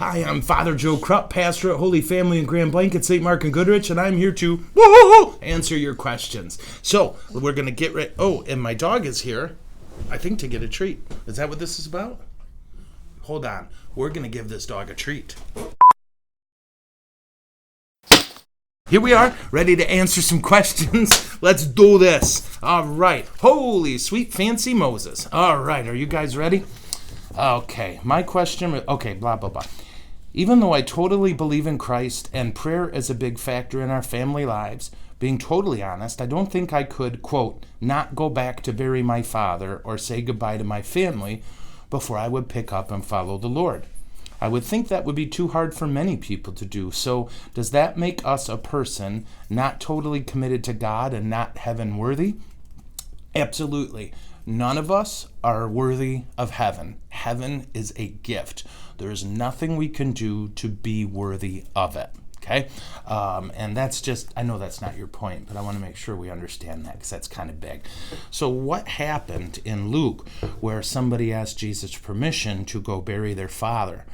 Hi, I'm Father Joe Krupp, pastor at Holy Family in Grand Blanket, St. Mark and Goodrich, and I'm here to answer your questions. So, we're going to get ready. Oh, and my dog is here, I think, to get a treat. Is that what this is about? Hold on. We're going to give this dog a treat. Here we are, ready to answer some questions. Let's do this. All right. Holy sweet fancy Moses. All right. Are you guys ready? Okay. My question. Okay. Blah, blah, blah. Even though I totally believe in Christ and prayer is a big factor in our family lives, being totally honest, I don't think I could, quote, not go back to bury my father or say goodbye to my family before I would pick up and follow the Lord. I would think that would be too hard for many people to do. So does that make us a person not totally committed to God and not heaven worthy? Absolutely. None of us are worthy of heaven. Heaven is a gift. There is nothing we can do to be worthy of it. Okay? And that's just, I know that's not your point, but I want to make sure we understand that because that's kind of big. So what happened in Luke where somebody asked Jesus permission to go bury their father?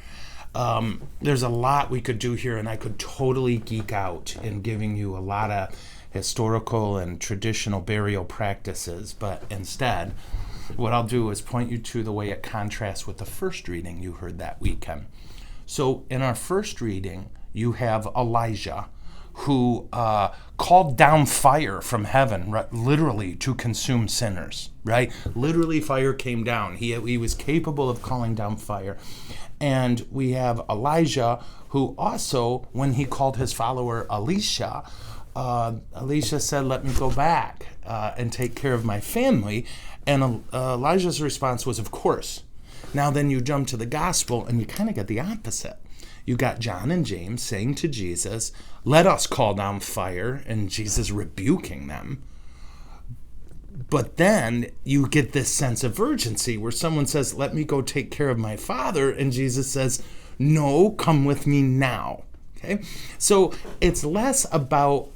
There's a lot we could do here, and I could totally geek out in giving you a lot of historical and traditional burial practices, but instead, what I'll do is point you to the way it contrasts with the first reading you heard that weekend. So in our first reading, you have Elijah, who called down fire from heaven, right, literally to consume sinners, right? Literally fire came down. He was capable of calling down fire. And we have Elijah, who also, when he called his follower Elisha said, let me go back and take care of my family. And Elijah's response was, of course. Now then you jump to the gospel and you kind of get the opposite. You got John and James saying to Jesus, let us call down fire, and Jesus rebuking them. But then you get this sense of urgency where someone says, let me go take care of my father, and Jesus says, no, come with me now. Okay, so it's less about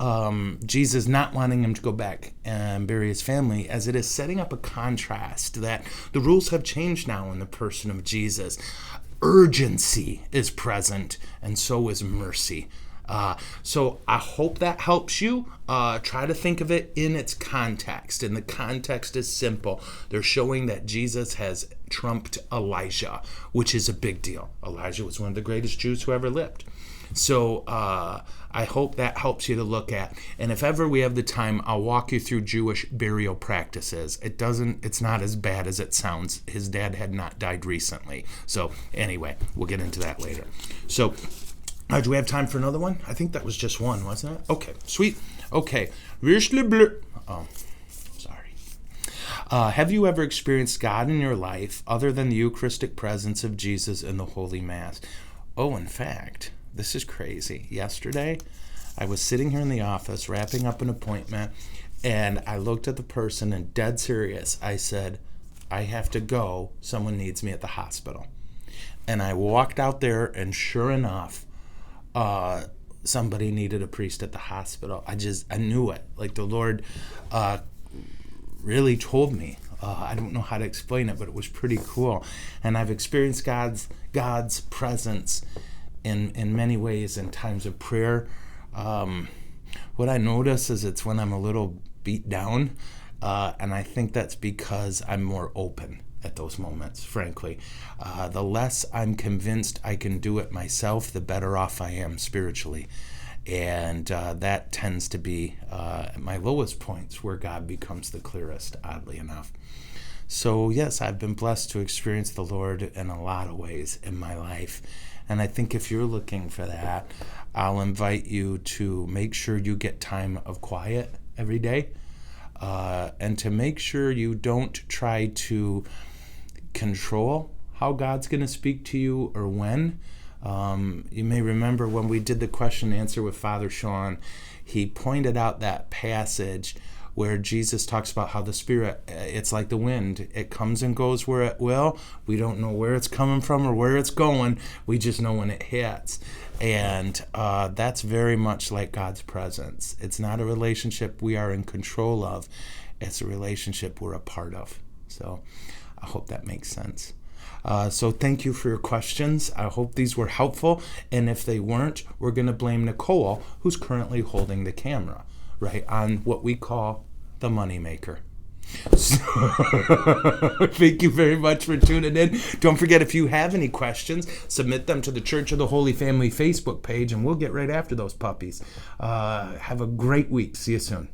Jesus not wanting him to go back and bury his family as it is setting up a contrast that the rules have changed now in the person of Jesus. Urgency is present, and so is mercy. So I hope that helps you. Try to think of it in its context, and the context is simple. They're showing that Jesus has trumped Elijah, which is a big deal. Elijah was one of the greatest Jews who ever lived. So I hope that helps you to look at. And if ever we have the time, I'll walk you through Jewish burial practices. It's not as bad as it sounds. His dad had not died recently. So anyway, we'll get into that later. So do we have time for another one? I think that was just one, wasn't it? Okay, sweet. Okay. Oh, sorry. Have you ever experienced God in your life other than the Eucharistic presence of Jesus in the Holy Mass? Oh, in fact, this is crazy. Yesterday, I was sitting here in the office wrapping up an appointment, and I looked at the person and dead serious, I said, I have to go. Someone needs me at the hospital. And I walked out there, and sure enough, somebody needed a priest at the hospital. I knew it. Like the Lord really told me. I don't know how to explain it, but it was pretty cool. And I've experienced God's presence in many ways in times of prayer. What I notice is it's when I'm a little beat down, and I think that's because I'm more open at those moments, frankly. The less I'm convinced I can do it myself, the better off I am spiritually. And that tends to be at my lowest points where God becomes the clearest, oddly enough. So yes, I've been blessed to experience the Lord in a lot of ways in my life. And I think if you're looking for that, I'll invite you to make sure you get time of quiet every day. And to make sure you don't try to control how God's going to speak to you or when. You may remember when we did the question and answer with Father Sean, he pointed out that passage where Jesus talks about how the Spirit, it's like the wind. It comes and goes where it will. We don't know where it's coming from or where it's going. We just know when it hits. And that's very much like God's presence. It's not a relationship we are in control of. It's a relationship we're a part of. So I hope that makes sense. So thank you for your questions. I hope these were helpful. And if they weren't, we're going to blame Nicole, who's currently holding the camera, right, on what we call the moneymaker. So, thank you very much for tuning in. Don't forget, if you have any questions, submit them to the Church of the Holy Family Facebook page, and we'll get right after those puppies. Have a great week. See you soon.